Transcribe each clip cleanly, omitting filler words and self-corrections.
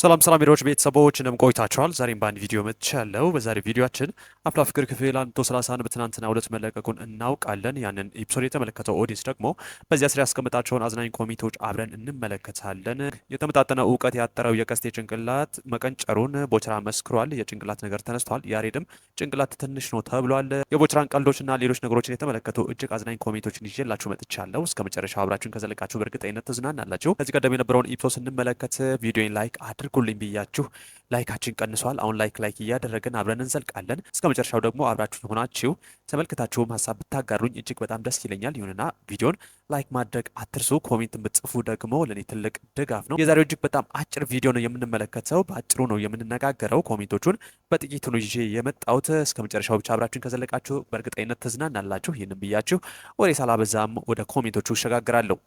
ሰላም ሰላም ሄሮች ቤተሰቦች እንደምን ቆይታችኋል? ዛሬም በአንድ ቪዲዮ መጥቻለሁ። በዛሬ ቪዲዮአችን አፍላ ፍቅር ክፍል 131 በትናንትናው ዕለት መለቀቁን እናውቃለን። ያንን ኤፒሶድ የተመለከተው ኦዲየንስ ደግሞ በዚያ ስር ያስቀመጣቸውን አዝናኝ ኮሜንቶች አብረን እንመለከታለን። የተመጣጠነ እውቀት ያጠረው የቀስቴ ጭንቅላት መቀንጨሩን ቦችራ መስክሯል። የጭንቅላት ነገር ተነስቷል። ያሬድም ጭንቅላት ትንሽ ነው ተብሏል። የቦችራን ቀልዶችና ሌሎች ነገሮችን የተመለከቱ እጅግ አዝናኝ ኮሜንቶችን ይዤላችሁ መጥቻለሁ። እስከ መጨረሻው አብራችሁን ከዘለቃችሁ በእርግጠኝነት ትዝናናላችሁ። ከዚህ ቀደም የነበረውን ኤፒሶድ ስንመለከት ቪዲዮን ላይክ አድርጉልኝ ብያችሁ ላይካችን ቀንሷል። አሁን ላይክ እያደረግን አብረን እንዘልቃለን። እስከ መጨረሻው ደግሞ አብራችሁ ሆናችሁ ተመልክታችሁም ሀሳብ ብታጋሩኝ እጅግ በጣም ደስ ይለኛል። ይሁንና ቪዲዮን ላይክ ማድረግ አትርሱ። ኮሜንት ብትጽፉ ደግሞ ለኔ ትልቅ ድጋፍ ነው። የዛሬው እጅግ በጣም አጭር ቪዲዮ ነው የምንመለከተው። በአጭሩ ነው የምንነጋገረው። ኮሜንቶቹን በጥቂቱ ነው ይዤ የመጣሁት። እስከ መጨረሻው ብቻ አብራችሁን ከዘለቃችሁ በእርግጠኝነት ትዝናናላችሁ። ይህንን ብያችሁ ወሬ ሳላበዛም ወደ ኮሜንቶቹ እሸጋግራለሁ።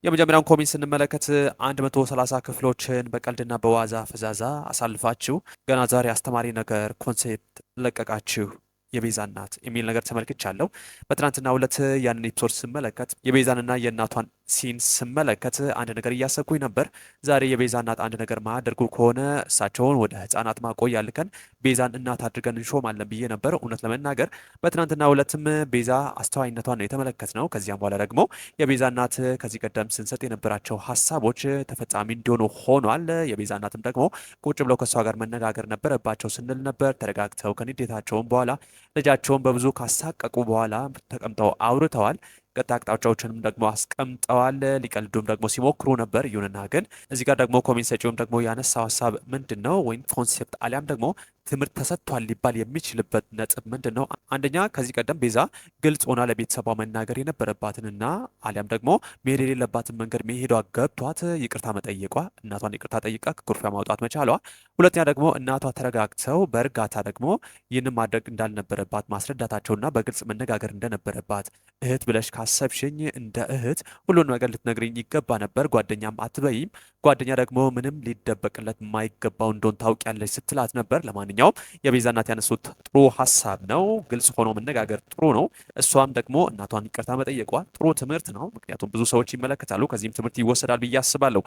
የመጀመሪያውን ኮሜንት ስንመለከት 130 ክፍሎችን በቀልድና በዋዛ ፈዛዛ አሳልፋችሁ ገና ዛሬ አስተማሪ ነገር ኮንሴፕት ለቀቃችሁ የቤዛ እናት የሚል ነገር ተመልክቻለሁ። በትናንትና ዕለት ያንን ኤፒሶድ ስመለከት የቤዛንና የእናቷን ሲን ስመለከት አንድ ነገር እያሰብኩኝ ነበር። ዛሬ የቤዛ እናት አንድ ነገር ማያደርጉ ከሆነ እሳቸውን ወደ ህፃናት ማቆያ ልከን ቤዛን እናት አድርገን እንሾማለን ብዬ ነበር። እውነት ለመናገር በትናንትና ዕለትም ቤዛ አስተዋይነቷን ነው የተመለከትነው። ከዚያም በኋላ ደግሞ የቤዛ እናት ከዚህ ቀደም ስንሰጥ የነበራቸው ሀሳቦች ተፈጻሚ እንዲሆኑ ሆኗል። የቤዛ እናትም ደግሞ ቁጭ ብለው ከእሷ ጋር መነጋገር ነበረባቸው ስንል ነበር። ተረጋግተው ከንዴታቸውን በኋላ ልጃቸውን በብዙ ካሳቀቁ በኋላ ተቀምጠው አውርተዋል። ቀጣይ አቅጣጫዎችንም ደግሞ አስቀምጠዋል። ሊቀልዱም ደግሞ ሲሞክሩ ነበር። ይሁንና ግን እዚህ ጋር ደግሞ ኮሜንት ሰጪውም ደግሞ ያነሳው ሀሳብ ምንድን ነው ወይም ኮንሴፕት አሊያም ደግሞ ትምህርት ተሰጥቷል ሊባል የሚችልበት ነጥብ ምንድን ነው? አንደኛ ከዚህ ቀደም ቤዛ ግልጽ ሆና ለቤተሰቧ መናገር የነበረባትንና አሊያም ደግሞ መሄድ የሌለባትን መንገድ መሄዷ ገብቷት ይቅርታ መጠየቋ፣ እናቷን ይቅርታ ጠይቃ ከኩርፊያ ማውጣት መቻሏ፣ ሁለተኛ ደግሞ እናቷ ተረጋግተው በእርጋታ ደግሞ ይህንን ማድረግ እንዳልነበረባት ማስረዳታቸውና በግልጽ መነጋገር እንደነበረባት እህት ብለሽ ካሰብሽኝ እንደ እህት ሁሉን ነገር ልትነግርኝ ይገባ ነበር። ጓደኛም አትበይም። ጓደኛ ደግሞ ምንም ሊደበቅለት የማይገባው እንደሆን ታውቂያለች ስትላት ነበር። ለማንኛውም የቤዛ እናት ያነሱት ጥሩ ሀሳብ ነው። ግልጽ ሆኖ መነጋገር ጥሩ ነው። እሷም ደግሞ እናቷን ይቅርታ መጠየቋ ጥሩ ትምህርት ነው። ምክንያቱም ብዙ ሰዎች ይመለከታሉ፣ ከዚህም ትምህርት ይወሰዳል ብዬ አስባለሁ።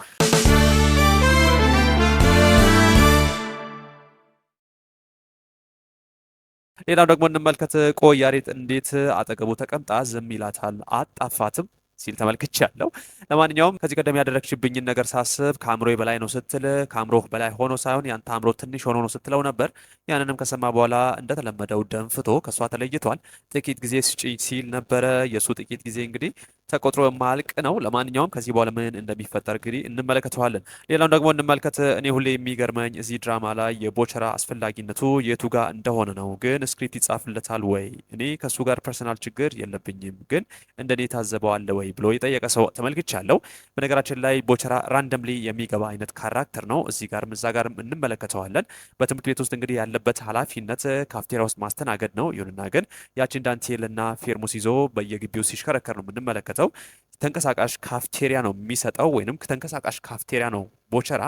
ሌላው ደግሞ እንመልከት። ቆይ ያሬድ እንዴት አጠገቡ ተቀምጣ ዝም ይላታል? አጣፋትም ሲል ተመልክቻለሁ። ለማንኛውም ከዚህ ቀደም ያደረግሽብኝን ነገር ሳስብ ከአእምሮዬ በላይ ነው ስትል ከአእምሮህ በላይ ሆኖ ሳይሆን ያንተ አእምሮ ትንሽ ሆኖ ነው ስትለው ነበር። ያንንም ከሰማ በኋላ እንደተለመደው ደንፍቶ ከእሷ ተለይቷል። ጥቂት ጊዜ ስጪኝ ሲል ነበረ። የእሱ ጥቂት ጊዜ እንግዲህ ተቆጥሮ የማያልቅ ነው። ለማንኛውም ከዚህ በኋላ ምን እንደሚፈጠር እንግዲህ እንመለከተዋለን። ሌላው ደግሞ እንመልከት። እኔ ሁሌ የሚገርመኝ እዚህ ድራማ ላይ የቦቸራ አስፈላጊነቱ የቱ ጋር እንደሆነ ነው። ግን ስክሪፕት ይጻፍለታል ወይ? እኔ ከእሱ ጋር ፐርሰናል ችግር የለብኝም፣ ግን እንደኔ ታዘበዋለ ወይ ብሎ የጠየቀ ሰው ተመልክቻለሁ። በነገራችን ላይ ቦቸራ ራንደምሊ የሚገባ አይነት ካራክተር ነው። እዚህ ጋርም እዛ ጋርም እንመለከተዋለን። በትምህርት ቤት ውስጥ እንግዲህ ያለበት ኃላፊነት ካፍቴሪያ ውስጥ ማስተናገድ ነው። ይሁንና ግን ያችን ዳንቴልና ፌርሙስ ይዞ በየግቢው ሲሽከረከር ነው የምንመለከተው። ተንቀሳቃሽ ካፍቴሪያ ነው የሚሰጠው፣ ወይንም ተንቀሳቃሽ ካፍቴሪያ ነው ቦቸራ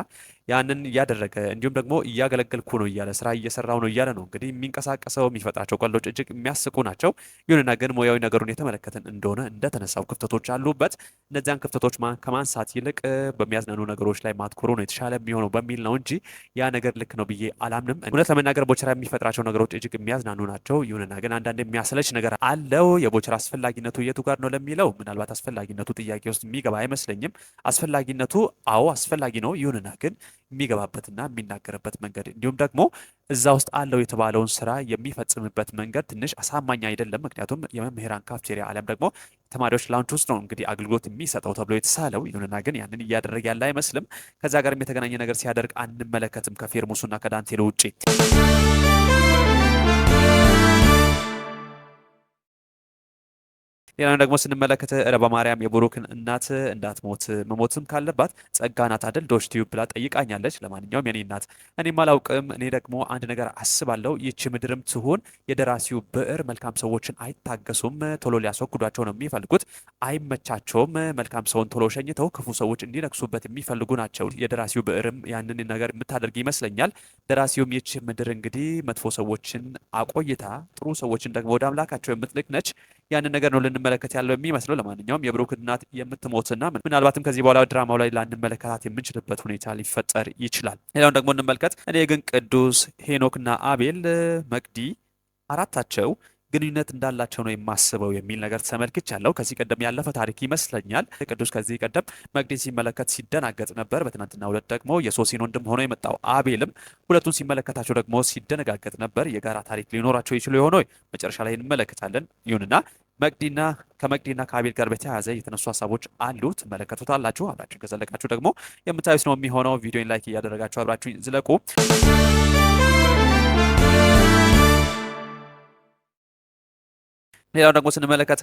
ያንን እያደረገ እንዲሁም ደግሞ እያገለገልኩ ነው እያለ ስራ እየሰራው ነው እያለ ነው እንግዲህ የሚንቀሳቀሰው። የሚፈጥራቸው ቀልዶች እጅግ የሚያስቁ ናቸው። ይሁንና ግን ሙያዊ ነገሩን የተመለከትን እንደሆነ እንደተነሳው ክፍተቶች አሉበት። እነዚያን ክፍተቶች ከማንሳት ይልቅ በሚያዝናኑ ነገሮች ላይ ማትኮሩ ነው የተሻለ የሚሆነው በሚል ነው እንጂ ያ ነገር ልክ ነው ብዬ አላምንም። እውነት ለመናገር ቦቸራ የሚፈጥራቸው ነገሮች እጅግ የሚያዝናኑ ናቸው። ይሁንና ግን አንዳንድ የሚያሰለች ነገር አለው። የቦቸራ አስፈላጊነቱ የቱ ጋር ነው ለሚለው ምናልባት አስፈላጊነቱ ጥያቄ ውስጥ የሚገባ አይመስለኝም። አስፈላጊነቱ አዎ አስፈላጊ ነው። ይሁንና ግን የሚገባበትና የሚናገርበት መንገድ እንዲሁም ደግሞ እዛ ውስጥ አለው የተባለውን ስራ የሚፈጽምበት መንገድ ትንሽ አሳማኝ አይደለም። ምክንያቱም የመምህራን ካፍቴሪያ አሊያም ደግሞ ተማሪዎች ላውንች ውስጥ ነው እንግዲህ አገልግሎት የሚሰጠው ተብሎ የተሳለው። ይሁንና ግን ያንን እያደረገ ያለ አይመስልም። ከዛ ጋርም የተገናኘ ነገር ሲያደርግ አንመለከትም ከፌርሙሱና ከዳንቴሎ ውጭ። ሌላው ደግሞ ስንመለከት ረባ ማርያም የብሩክን እናት እንዳትሞት መሞትም ካለባት ጸጋ ናት አይደል ዶሽ ቲዩብ ብላ ጠይቃኛለች። ለማንኛውም የኔ እናት እኔም አላውቅም። እኔ ደግሞ አንድ ነገር አስባለሁ። ይቺ ምድርም ትሁን የደራሲው ብዕር መልካም ሰዎችን አይታገሱም፣ ቶሎ ሊያስወግዷቸው ነው የሚፈልጉት፣ አይመቻቸውም። መልካም ሰውን ቶሎ ሸኝተው ክፉ ሰዎች እንዲነግሱበት የሚፈልጉ ናቸው። የደራሲው ብዕርም ያንን ነገር የምታደርግ ይመስለኛል። ደራሲውም ይቺ ምድር እንግዲህ መጥፎ ሰዎችን አቆይታ ጥሩ ሰዎችን ደግሞ ወደ አምላካቸው የምትልክ ነች። ያንን ነገር ነው ልንመለከት ያለው የሚመስለው። ለማንኛውም የብሩክ እናት የምትሞትና ምናልባትም ከዚህ በኋላ ድራማው ላይ ላንመለከታት የምንችልበት ሁኔታ ሊፈጠር ይችላል። ሌላውን ደግሞ እንመልከት። እኔ ግን ቅዱስ ሄኖክና አቤል መቅዲ አራታቸው ግንኙነት እንዳላቸው ነው የማስበው የሚል ነገር ተመልክቻለሁ። ከዚህ ቀደም ያለፈ ታሪክ ይመስለኛል። ቅዱስ ከዚህ ቀደም መቅዲን ሲመለከት ሲደናገጥ ነበር። በትናንትናው ዕለት ደግሞ የሶሲን ወንድም ሆኖ የመጣው አቤልም ሁለቱን ሲመለከታቸው ደግሞ ሲደነጋገጥ ነበር። የጋራ ታሪክ ሊኖራቸው ይችሉ የሆነ መጨረሻ ላይ እንመለከታለን። ይሁንና ከመቅዲና ከአቤል ጋር በተያያዘ የተነሱ ሀሳቦች አሉ። ትመለከቱታላችሁ። አብራችሁን ከዘለቃችሁ ደግሞ የምታዩት ነው የሚሆነው። ቪዲዮን ላይክ እያደረጋችሁ አብራችሁን ዝለቁ። ሌላው ደግሞ ስንመለከት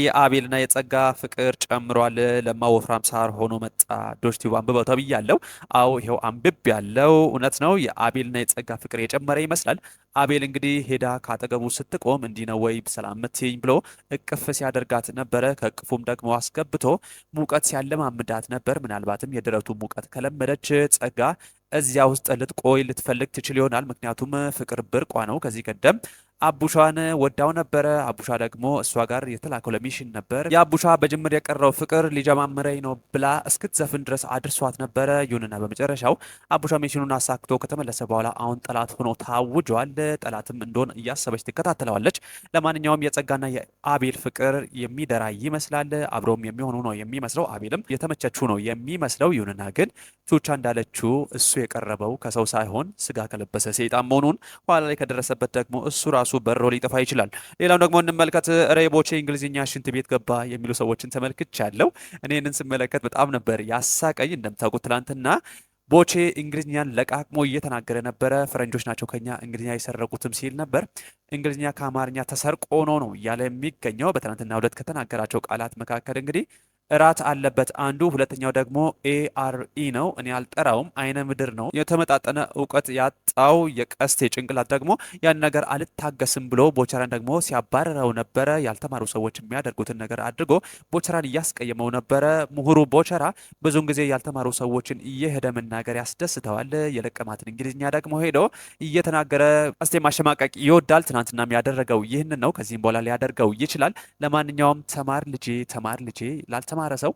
የአቤልና የጸጋ ፍቅር ጨምሯል። ለማ ወፍራም ሳር ሆኖ መጣ። ዶችቲቭ አንብበው ተብያለሁ። አዎ ይኸው አንብብ ያለው እውነት ነው። የአቤልና የጸጋ ፍቅር የጨመረ ይመስላል። አቤል እንግዲህ ሄዳ ካጠገቡ ስትቆም እንዲህ ነው ወይ ሰላም ምትይኝ ብሎ እቅፍ ሲያደርጋት ነበረ። ከእቅፉም ደግሞ አስገብቶ ሙቀት ሲያለማምዳት ነበር። ምናልባትም የደረቱ ሙቀት ከለመደች ጸጋ እዚያ ውስጥ ልትቆይ ልትፈልግ ትችል ይሆናል። ምክንያቱም ፍቅር ብርቋ ነው። ከዚህ ቀደም አቡሻን ወዳው ነበረ። አቡሻ ደግሞ እሷ ጋር የተላከው ለሚሽን ነበር። የአቡሻ በጅምር የቀረው ፍቅር ሊጀማምረኝ ነው ብላ እስክትዘፍን ድረስ አድርሷት ነበረ። ይሁንና በመጨረሻው አቡሻ ሚሽኑን አሳክቶ ከተመለሰ በኋላ አሁን ጠላት ሆኖ ታውጇል። ጠላትም እንደሆነ እያሰበች ትከታተለዋለች። ለማንኛውም የጸጋና የአቤል ፍቅር የሚደራ ይመስላል። አብረውም የሚሆኑ ነው የሚመስለው። አቤልም የተመቸችው ነው የሚመስለው። ይሁንና ግን ቹቻ እንዳለችው እሱ የቀረበው ከሰው ሳይሆን ስጋ ከለበሰ ሰይጣን መሆኑን ኋላ ላይ ከደረሰበት ደግሞ እሱ ራሱ በሮ ሊጠፋ ይችላል። ሌላው ደግሞ እንመልከት። ቦቼ እንግሊዝኛ ሽንት ቤት ገባ የሚሉ ሰዎችን ተመልክቻለሁ። እኔንን ስመለከት በጣም ነበር ያሳቀኝ። እንደምታውቁት ትላንትና ቦቼ እንግሊዝኛን ለቃቅሞ እየተናገረ ነበረ። ፈረንጆች ናቸው ከኛ እንግሊዝኛ የሰረቁትም ሲል ነበር። እንግሊዝኛ ከአማርኛ ተሰርቆ ነው እያለ የሚገኘው። በትናንትና ዕለት ከተናገራቸው ቃላት መካከል እንግዲህ እራት አለበት አንዱ፣ ሁለተኛው ደግሞ ARE ነው። እኔ አልጠራውም፣ አይነ ምድር ነው። የተመጣጠነ እውቀት ያጣው የቀስቴ ጭንቅላት ደግሞ ያን ነገር አልታገስም ብሎ ቦቸራን ደግሞ ሲያባረረው ነበረ። ያልተማሩ ሰዎች የሚያደርጉትን ነገር አድርጎ ቦቸራን እያስቀየመው ነበረ። ምሁሩ ቦቸራ ብዙውን ጊዜ ያልተማሩ ሰዎችን እየሄደ መናገር ያስደስተዋል። የለቀማትን እንግሊዝኛ ደግሞ ሄዶ እየተናገረ ቀስቴ ማሸማቀቅ ይወዳል። ትናንትናም ያደረገው ይህንን ነው። ከዚህም በኋላ ሊያደርገው ይችላል። ለማንኛውም ተማር ልጄ ላልተማረ ሰው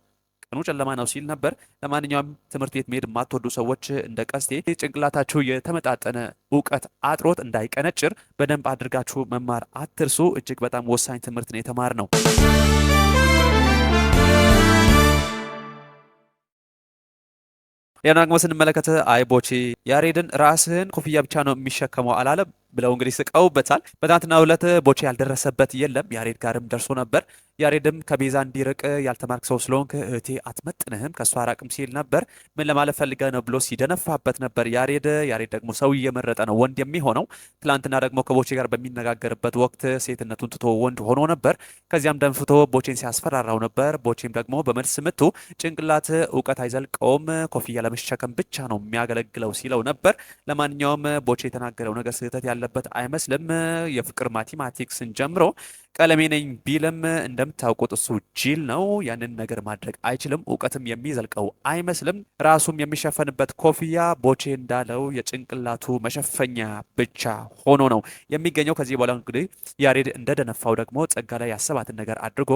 ቀኑ ጨለማ ነው ሲል ነበር። ለማንኛውም ትምህርት ቤት መሄድ የማትወዱ ሰዎች እንደ ቀስቴ ጭንቅላታችሁ የተመጣጠነ እውቀት አጥሮት እንዳይቀነጭር በደንብ አድርጋችሁ መማር አትርሱ። እጅግ በጣም ወሳኝ ትምህርት ነው የተማር ነው። ሌላ ደግሞ ስንመለከት ቦቼ ያሬድን ራስህን ኮፍያ ብቻ ነው የሚሸከመው አላለም ብለው እንግዲህ ስቀውበታል። በትናንትናው ዕለት ቦቼ ያልደረሰበት የለም። ያሬድ ጋርም ደርሶ ነበር። ያሬድም ከቤዛ እንዲርቅ ያልተማርክ ሰው ስለሆንክ እህቴ አትመጥንህም ከእሷ አራቅም ሲል ነበር። ምን ለማለት ፈልገ ነው ብሎ ሲደነፋበት ነበር ያሬድ ደግሞ ሰው እየመረጠ ነው ወንድ የሚሆነው። ትላንትና ደግሞ ከቦቼ ጋር በሚነጋገርበት ወቅት ሴትነቱን ትቶ ወንድ ሆኖ ነበር። ከዚያም ደንፍቶ ቦቼን ሲያስፈራራው ነበር። ቦቼም ደግሞ በመልስ ምቱ ጭንቅላት እውቀት አይዘልቀውም፣ ኮፍያ ለመሸከም ብቻ ነው የሚያገለግለው ሲለው ነበር። ለማንኛውም ቦቼ የተናገረው ነገር ስህተት ያለበት አይመስልም። የፍቅር ማቴማቲክስን ጀምሮ ቀለሜ ነኝ ቢልም እንደምታውቁት እሱ ጅል ነው። ያንን ነገር ማድረግ አይችልም። እውቀትም የሚዘልቀው አይመስልም። ራሱም የሚሸፈንበት ኮፍያ ቦቼ እንዳለው የጭንቅላቱ መሸፈኛ ብቻ ሆኖ ነው የሚገኘው። ከዚህ በኋላ እንግዲህ ያሬድ እንደደነፋው ደግሞ ጸጋ ላይ ያሰባትን ነገር አድርጎ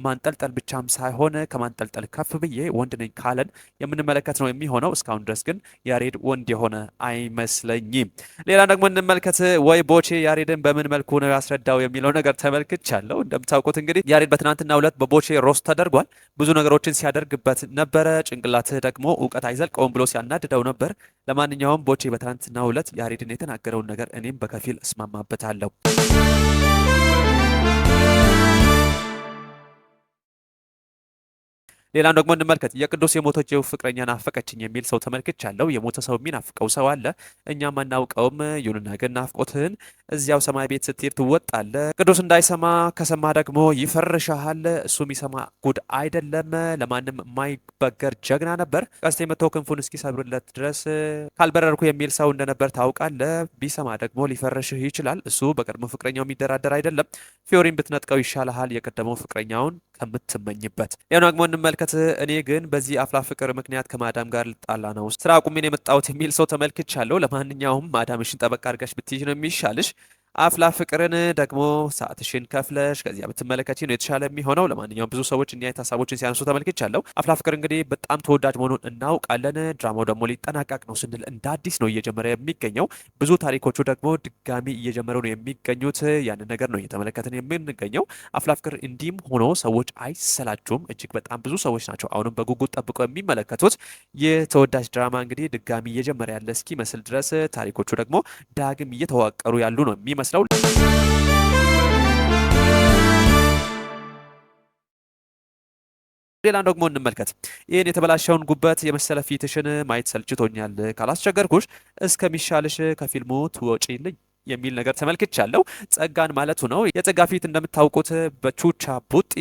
ማንጠልጠል ብቻም ሳይሆን ከማንጠልጠል ከፍ ብዬ ወንድ ነኝ ካለን የምንመለከት ነው የሚሆነው። እስካሁን ድረስ ግን ያሬድ ወንድ የሆነ አይመስለኝም። ሌላ ደግሞ እንመልከት። ወይ ቦቼ ያሬድን በምን መልኩ ነው ያስረዳው የሚለው ነገር ተመልክቻለሁ። እንደምታውቁት እንግዲህ ያሬድ በትናንትናው ዕለት በቦቼ ሮስት ተደርጓል። ብዙ ነገሮችን ሲያደርግበት ነበረ። ጭንቅላትህ ደግሞ እውቀት አይዘልቀውም ብሎ ሲያናድደው ነበር። ለማንኛውም ቦቼ በትናንትናው ዕለት ያሬድን የተናገረውን ነገር እኔም በከፊል እስማማበታለሁ። ሌላም ደግሞ እንመልከት። የቅዱስ የሞተችው ፍቅረኛ ናፈቀችኝ የሚል ሰው ተመልክቻለሁ። የሞተ ሰው የሚናፍቀው ሰው አለ፣ እኛም አናውቀውም። ይሁንና ግን ናፍቆትህን እዚያው ሰማይ ቤት ስትሄድ ትወጣለህ። ቅዱስ እንዳይሰማ ከሰማ ደግሞ ይፈርሻሃል። እሱ የሚሰማ ጉድ አይደለም። ለማንም የማይበገር ጀግና ነበር። ቀስቴ መጥቶ ክንፉን እስኪሰብርለት ድረስ ካልበረርኩ የሚል ሰው እንደነበር ታውቃለህ። ቢሰማ ደግሞ ሊፈርሽህ ይችላል። እሱ በቀድሞ ፍቅረኛው የሚደራደር አይደለም። ፊዮሪን ብትነጥቀው ይሻልሃል የቀደመው ፍቅረኛውን ከምትመኝበት። ሌላው ደግሞ እንመልከት። እኔ ግን በዚህ አፍላ ፍቅር ምክንያት ከማዳም ጋር ልጣላ ነው ስራ አቁሜን የመጣሁት የሚል ሰው ተመልክቻለሁ። ለማንኛውም ማዳምሽን ጠበቅ አድርገሽ ብትይዥ ነው የሚሻልሽ። አፍላ ፍቅርን ደግሞ ሰዓትሽን ከፍለሽ ከዚያ ብትመለከቺ ነው የተሻለ የሚሆነው። ለማንኛውም ብዙ ሰዎች እኒህ አይነት ሀሳቦችን ሲያነሱ ተመልክቻለሁ። አፍላ ፍቅር እንግዲህ በጣም ተወዳጅ መሆኑን እናውቃለን። ድራማው ደግሞ ሊጠናቀቅ ነው ስንል እንደ አዲስ ነው እየጀመረ የሚገኘው። ብዙ ታሪኮቹ ደግሞ ድጋሚ እየጀመሩ ነው የሚገኙት። ያንን ነገር ነው እየተመለከትን የምንገኘው። አፍላ ፍቅር እንዲህም ሆኖ ሰዎች አይሰላችሁም። እጅግ በጣም ብዙ ሰዎች ናቸው አሁንም በጉጉት ጠብቀው የሚመለከቱት። ይህ ተወዳጅ ድራማ እንግዲህ ድጋሚ እየጀመረ ያለ እስኪመስል ድረስ ታሪኮቹ ደግሞ ዳግም እየተዋቀሩ ያሉ ነው የሚመስለው። ሌላ ደግሞ እንመልከት። ይህን የተበላሸውን ጉበት የመሰለ ፊትሽን ማየት ሰልችቶኛል፣ ካላስቸገርኩሽ እስከሚሻልሽ ከፊልሙ ትወጪልኝ የሚል ነገር ተመልክቻለሁ። ጸጋን ማለቱ ነው። የጸጋ ፊት እንደምታውቁት በቹቻ ቡጢ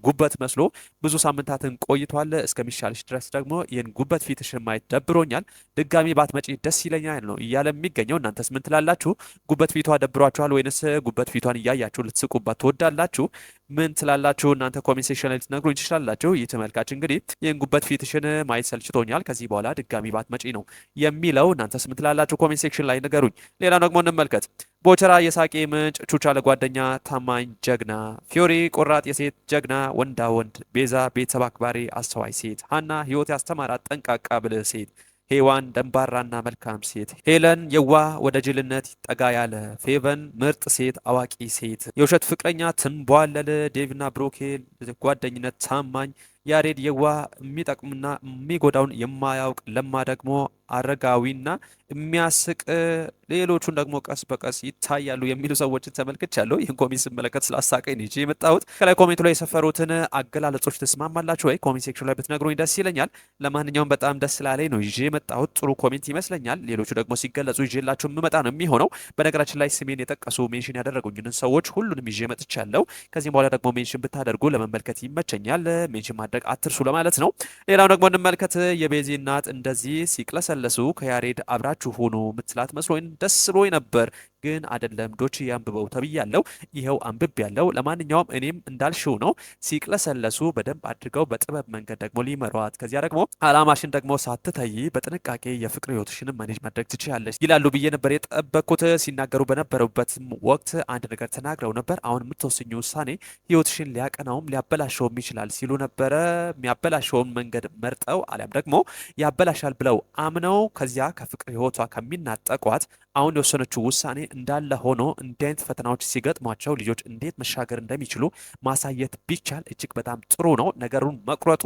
ጉበት መስሎ ብዙ ሳምንታትን ቆይቷል። እስከሚሻልሽ ድረስ ደግሞ ይህን ጉበት ፊትሽን ማየት ደብሮኛል፣ ድጋሚ ባትመጪ ደስ ይለኛል ነው እያለ የሚገኘው። እናንተስ ምን ትላላችሁ? ጉበት ፊቷ ደብሯችኋል ወይንስ ጉበት ፊቷን እያያችሁ ልትስቁባት ትወዳላችሁ? ምን ትላላችሁ? እናንተ ኮሜንት ሴክሽን ላይ ልትነግሩኝ ትችላላችሁ። ይህ ተመልካች እንግዲህ ይህን ጉበት ፊትሽን ማየት ሰልችቶኛል፣ ከዚህ በኋላ ድጋሚ ባትመጪ ነው የሚለው። እናንተስ ምን ትላላችሁ? ኮሜንት ሴክሽን ላይ ንገሩኝ። ሌላ ደግሞ እንመልከት። ቦቸራ የሳቄ ምንጭ፣ ቹቻ ለጓደኛ ታማኝ ጀግና፣ ፊዮሪ ቆራጥ የሴት ጀግና ወንዳ ወንድ፣ ቤዛ ቤተሰብ አክባሪ አስተዋይ ሴት፣ ሀና ህይወት ያስተማራት ጠንቃቃ ብልህ ሴት፣ ሄዋን ደንባራና መልካም ሴት፣ ሄለን የዋ ወደ ጅልነት ጠጋ ያለ፣ ፌቨን ምርጥ ሴት አዋቂ ሴት፣ የውሸት ፍቅረኛ ትንቧለል፣ ዴቭና ብሮኬል ጓደኝነት ታማኝ፣ ያሬድ የዋ የሚጠቅምና የሚጎዳውን የማያውቅ፣ ለማ ደግሞ አረጋዊና የሚያስቅ፣ ሌሎቹን ደግሞ ቀስ በቀስ ይታያሉ የሚሉ ሰዎችን ተመልክቻለሁ። ይህን ኮሜንት ስመለከት ስላሳቀኝ ነው ይዤ የመጣሁት። ከላይ ኮሜንቱ ላይ የሰፈሩትን አገላለጾች ትስማማላችሁ ወይ? ኮሜንት ሴክሽን ላይ ብትነግሩኝ ደስ ይለኛል። ለማንኛውም በጣም ደስ ስላለኝ ነው ይዤ የመጣሁት። ጥሩ ኮሜንት ይመስለኛል። ሌሎቹ ደግሞ ሲገለጹ ይዤላችሁ የምመጣ ነው የሚሆነው። በነገራችን ላይ ስሜን የጠቀሱ ሜንሽን ያደረጉኝን ሰዎች ሁሉንም ይዤ መጥቻለሁ። ከዚህም በኋላ ደግሞ ሜንሽን ብታደርጉ ለመመልከት ይመቸኛል። ሜንሽን ማድረግ አትርሱ ለማለት ነው። ሌላው ደግሞ እንመልከት። የቤዚ እናት እንደዚህ ሲቅለሰለሱ ከያሬድ አብራችሁ ሆኑ ምትላት መስሎኝ ደስ ብሎኝ ነበር፣ ግን አይደለም። ዶች ያንብበው ተብያለሁ። ይኸው አንብብ ያለው። ለማንኛውም እኔም እንዳልሽው ነው። ሲቅለሰለሱ በደንብ አድርገው በጥበብ መንገድ ደግሞ ሊመሯት፣ ከዚያ ደግሞ አላማሽን ደግሞ ሳትተይ በጥንቃቄ የፍቅር ህይወትሽንም ማኔጅ ማድረግ ትችላለች ይላሉ ብዬ ነበር የጠበቅኩት። ሲናገሩ በነበሩበትም ወቅት አንድ ነገር ተናግረው ነበር። አሁን የምትወስኙ ውሳኔ ህይወትሽን ሊያቀናውም ሊያበላሸውም ይችላል ሲሉ ነበረ። የሚያበላሸውን መንገድ መርጠው አሊያም ደግሞ ያበላሻል ብለው አምነው ከዚያ ከፍቅር ህይወቷ ከሚናጠቋት አሁን የወሰነችው ውሳኔ እንዳለ ሆኖ እንዲህ አይነት ፈተናዎች ሲገጥሟቸው ልጆች እንዴት መሻገር እንደሚችሉ ማሳየት ቢቻል እጅግ በጣም ጥሩ ነው። ነገሩን መቁረጡ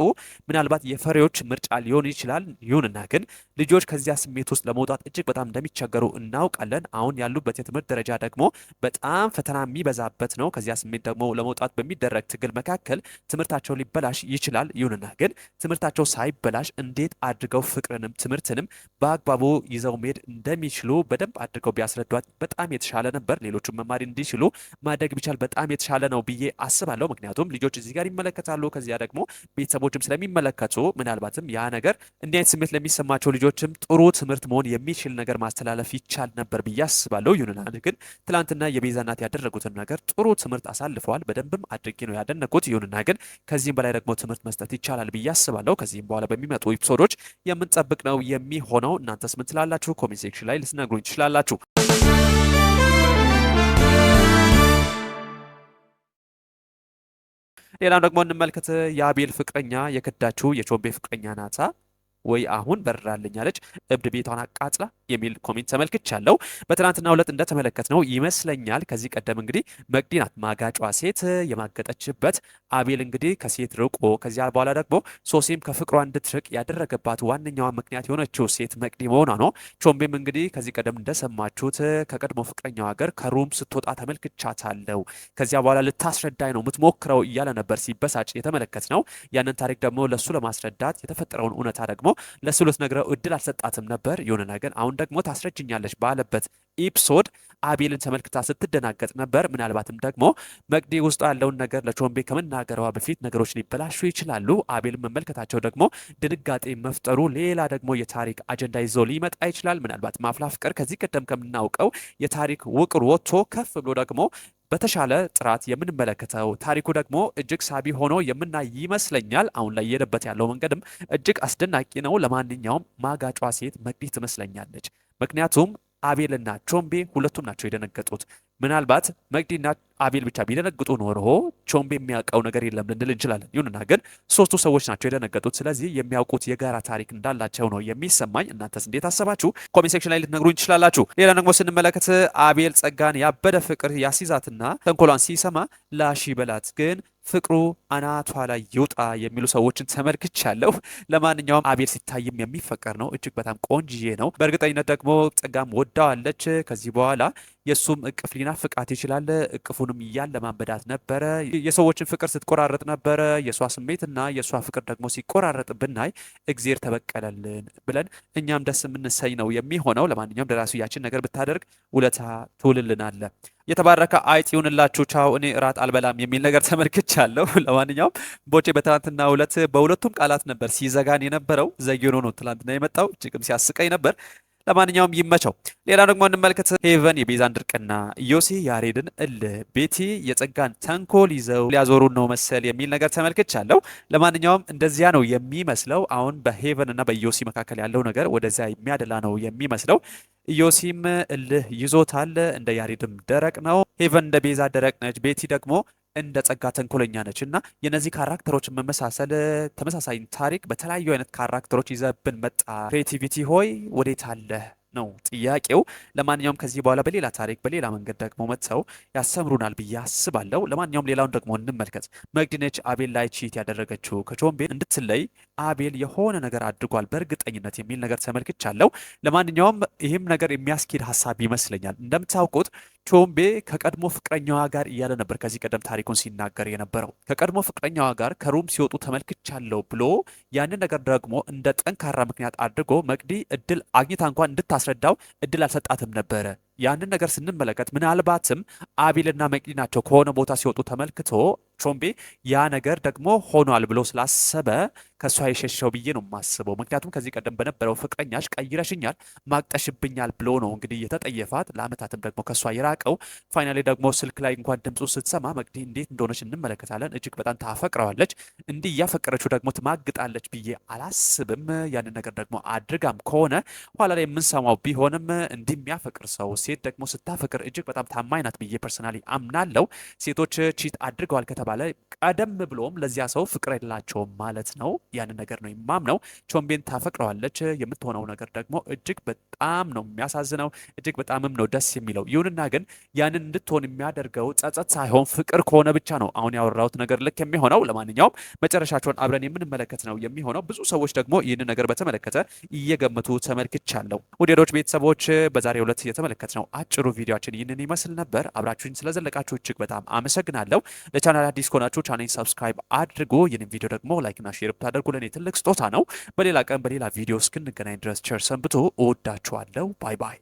ምናልባት የፈሪዎች ምርጫ ሊሆን ይችላል። ይሁንና ግን ልጆች ከዚያ ስሜት ውስጥ ለመውጣት እጅግ በጣም እንደሚቸገሩ እናውቃለን። አሁን ያሉበት የትምህርት ደረጃ ደግሞ በጣም ፈተና የሚበዛበት ነው። ከዚያ ስሜት ደግሞ ለመውጣት በሚደረግ ትግል መካከል ትምህርታቸው ሊበላሽ ይችላል። ይሁንና ግን ትምህርታቸው ሳይበላሽ እንዴት አድርገው ፍቅርንም ትምህርትንም በአግባቡ ይዘው መሄድ እንደሚችሉ በደንብ አድርገው ቢያስረዷት በጣም የተሻለ ነበር። ሌሎቹም መማር እንዲችሉ ማድረግ ቢቻል በጣም የተሻለ ነው ብዬ አስባለሁ። ምክንያቱም ልጆች እዚህ ጋር ይመለከታሉ፣ ከዚያ ደግሞ ቤተሰቦችም ስለሚመለከቱ ምናልባትም ያ ነገር እንዲህ አይነት ስሜት ለሚሰማቸው ልጆችም ጥሩ ትምህርት መሆን የሚችል ነገር ማስተላለፍ ይቻል ነበር ብዬ አስባለሁ። ይሁንና ግን ትላንትና የቤዛ እናት ያደረጉትን ነገር ጥሩ ትምህርት አሳልፈዋል። በደንብም አድርጌ ነው ያደነኩት። ይሁንና ግን ከዚህም በላይ ደግሞ ትምህርት መስጠት ይቻላል ብዬ አስባለሁ። ከዚህም በኋላ በሚመጡ ኤፒሶዶች የምንጠብቅ ነው የሚሆነው። እናንተስ ምን ትላላችሁ? ኮሜንት ሴክሽን ላይ ልትነግሩኝ ትችላላችሁ። ሌላም ደግሞ እንመልከት። የአቤል ፍቅረኛ የከዳችው የቾምቤ ፍቅረኛ ናታ ወይ አሁን በራልኝ አለች እብድ ቤቷን አቃጥላ የሚል ኮሜንት ተመልክቻለሁ። በትናንትናው ዕለት እንደተመለከትነው ይመስለኛል ከዚህ ቀደም እንግዲህ መቅዲ ናት ማጋጯ ሴት የማገጠችበት። አቤል እንግዲህ ከሴት ርቆ ከዚያ በኋላ ደግሞ ሶሲም ከፍቅሯ እንድትርቅ ያደረገባት ዋነኛዋ ምክንያት የሆነችው ሴት መቅዲ መሆኗ ነው። ቾምቤም እንግዲህ ከዚህ ቀደም እንደሰማችሁት ከቀድሞ ፍቅረኛዋ ሀገር ከሩም ስትወጣ ተመልክቻታለሁ። ከዚያ በኋላ ልታስረዳኝ ነው የምትሞክረው እያለ ነበር ሲበሳጭ የተመለከት ነው። ያንን ታሪክ ደግሞ ለሱ ለማስረዳት የተፈጠረውን እውነታ ደግሞ ለሱ ልትነግረው እድል አልሰጣትም ነበር። ይሁንና ግን አሁን ደግሞ ታስረጅኛለች ባለበት ኤፒሶድ አቤልን ተመልክታ ስትደናገጥ ነበር። ምናልባትም ደግሞ መቅዲ ውስጥ ያለውን ነገር ለቾምቤ ከመናገረዋ በፊት ነገሮች ሊበላሹ ይችላሉ። አቤልን መመልከታቸው ደግሞ ድንጋጤ መፍጠሩ ሌላ ደግሞ የታሪክ አጀንዳ ይዞ ሊመጣ ይችላል። ምናልባት አፍላ ፍቅር ከዚህ ቀደም ከምናውቀው የታሪክ ውቅር ወጥቶ ከፍ ብሎ ደግሞ በተሻለ ጥራት የምንመለከተው ታሪኩ ደግሞ እጅግ ሳቢ ሆኖ የምናይ ይመስለኛል። አሁን ላይ የሄደበት ያለው መንገድም እጅግ አስደናቂ ነው። ለማንኛውም ማጋጯ ሴት መቅዲ ትመስለኛለች። ምክንያቱም አቤልና ቾምቤ ሁለቱም ናቸው የደነገጡት። ምናልባት መቅዲና አቤል ብቻ ቢደነግጡ ኖሮ ቾምቤ የሚያውቀው ነገር የለም ልንል እንችላለን። ይሁንና ግን ሶስቱ ሰዎች ናቸው የደነገጡት። ስለዚህ የሚያውቁት የጋራ ታሪክ እንዳላቸው ነው የሚሰማኝ። እናንተስ እንዴት አሰባችሁ? ኮሜንት ሴክሽን ላይ ልትነግሩኝ ትችላላችሁ። ሌላ ደግሞ ስንመለከት አቤል ጸጋን ያበደ ፍቅር ያሲዛትና ተንኮሏን ሲሰማ ላሺ በላት ግን ፍቅሩ አናቷ ላይ ይውጣ የሚሉ ሰዎችን ተመልክቻለሁ። ለማንኛውም አቤል ሲታይም የሚፈቀር ነው። እጅግ በጣም ቆንጅዬ ነው። በእርግጠኝነት ደግሞ ጸጋም ወዳዋለች። ከዚህ በኋላ የእሱም እቅፍ ሊናፍቃት ይችላል። እቅፉንም እያለማመዳት ነበረ። የሰዎችን ፍቅር ስትቆራረጥ ነበረ። የእሷ ስሜትና የእሷ ፍቅር ደግሞ ሲቆራረጥ ብናይ እግዜር ተበቀለልን ብለን እኛም ደስ የምንሰኝ ነው የሚሆነው። ለማንኛውም ደራሲ ያችን ነገር ብታደርግ ውለታ ትውልልናለ። የተባረከ አይጥ ይሁንላችሁ። ቻው፣ እኔ እራት አልበላም የሚል ነገር ተመልክቻለሁ። ለማንኛውም ቦቼ በትናንትና ሁለት በሁለቱም ቃላት ነበር ሲዘጋን የነበረው። ዘግኖ ነው ትናንትና የመጣው። እጅግም ሲያስቀኝ ነበር። ለማንኛውም ይመቸው። ሌላ ደግሞ እንመልከት። ሄቨን የቤዛን ድርቅና፣ ዮሴ ያሬድን እልህ፣ ቤቲ የጸጋን ተንኮል ይዘው ሊያዞሩን ነው መሰል የሚል ነገር ተመልክቻለሁ። ለማንኛውም እንደዚያ ነው የሚመስለው። አሁን በሄቨን እና በዮሲ መካከል ያለው ነገር ወደዚያ የሚያደላ ነው የሚመስለው። ኢዮሲም እልህ ይዞታል። እንደ ያሬድም ደረቅ ነው። ሄቨን እንደ ቤዛ ደረቅ ነች። ቤቲ ደግሞ እንደ ጸጋ ተንኮለኛ ነች እና የነዚህ ካራክተሮችን መመሳሰል ተመሳሳይ ታሪክ በተለያዩ አይነት ካራክተሮች ይዘብን መጣ። ክሬቲቪቲ ሆይ ወዴት አለ ነው ጥያቄው። ለማንኛውም ከዚህ በኋላ በሌላ ታሪክ በሌላ መንገድ ደግሞ መጥተው ያሰምሩናል ብዬ አስባለሁ። ለማንኛውም ሌላውን ደግሞ እንመልከት። መቅዲነች አቤል ላይ ቺት ያደረገችው ከቾምቤ እንድትለይ አቤል የሆነ ነገር አድርጓል በእርግጠኝነት የሚል ነገር ተመልክቻለሁ። ለማንኛውም ይህም ነገር የሚያስኬድ ሀሳብ ይመስለኛል። እንደምታውቁት ቾምቤ ከቀድሞ ፍቅረኛዋ ጋር እያለ ነበር ከዚህ ቀደም ታሪኩን ሲናገር የነበረው። ከቀድሞ ፍቅረኛዋ ጋር ከሩም ሲወጡ ተመልክቻለሁ ብሎ ያንን ነገር ደግሞ እንደ ጠንካራ ምክንያት አድርጎ መቅዲ እድል አግኝታ እንኳን እንድታስረዳው እድል አልሰጣትም ነበረ። ያንን ነገር ስንመለከት ምናልባትም አቤልና መቅዲ ናቸው ከሆነ ቦታ ሲወጡ ተመልክቶ ቾምቤ ያ ነገር ደግሞ ሆኗል ብሎ ስላሰበ ከእሷ የሸሸው ብዬ ነው የማስበው። ምክንያቱም ከዚህ ቀደም በነበረው ፍቅረኛሽ ቀይረሽኛል፣ ማቅጠሽብኛል ብሎ ነው እንግዲህ የተጠየፋት። ለአመታትም ደግሞ ከእሷ የራቀው ፋይናሌ ደግሞ ስልክ ላይ እንኳን ድምፁ ስትሰማ መቅዲ እንዴት እንደሆነች እንመለከታለን። እጅግ በጣም ታፈቅረዋለች። እንዲህ እያፈቀረችው ደግሞ ትማግጣለች ብዬ አላስብም። ያንን ነገር ደግሞ አድርጋም ከሆነ ኋላ ላይ የምንሰማው ቢሆንም እንዲህ የሚያፈቅር ሰው ሴት ደግሞ ስታፈቅር እጅግ በጣም ታማኝ ናት ብዬ ፐርሰናሊ አምናለው። ሴቶች ቺት አድርገዋል ከተባለ ቀደም ብሎም ለዚያ ሰው ፍቅር የላቸውም ማለት ነው። ያንን ነገር ነው የማምነው። ቾምቤን ታፈቅረዋለች። የምትሆነው ነገር ደግሞ እጅግ በጣም ነው የሚያሳዝነው፣ እጅግ በጣምም ነው ደስ የሚለው። ይሁንና ግን ያንን እንድትሆን የሚያደርገው ጸጸት ሳይሆን ፍቅር ከሆነ ብቻ ነው አሁን ያወራሁት ነገር ልክ የሚሆነው። ለማንኛውም መጨረሻቸውን አብረን የምንመለከት ነው የሚሆነው። ብዙ ሰዎች ደግሞ ይህንን ነገር በተመለከተ እየገመቱ ተመልክቻለሁ። ወዳጆች ቤተሰቦች በዛሬው ዕለት የተመለከትነው አጭሩ ቪዲዮችን ይህንን ይመስል ነበር። አብራችሁኝ ስለዘለቃችሁ እጅግ በጣም አመሰግናለሁ። ለቻናል አዲስ ከሆናችሁ ቻናሌን ሰብስክራይብ አድርጉ። ይህንን ቪዲዮ ደግሞ ላይክና ሼር ብታደርጉ ለእኔ ትልቅ ስጦታ ነው። በሌላ ቀን በሌላ ቪዲዮ እስክንገናኝ ድረስ ቸር ሰንብቱ። እወዳችኋለሁ። ባይ ባይ።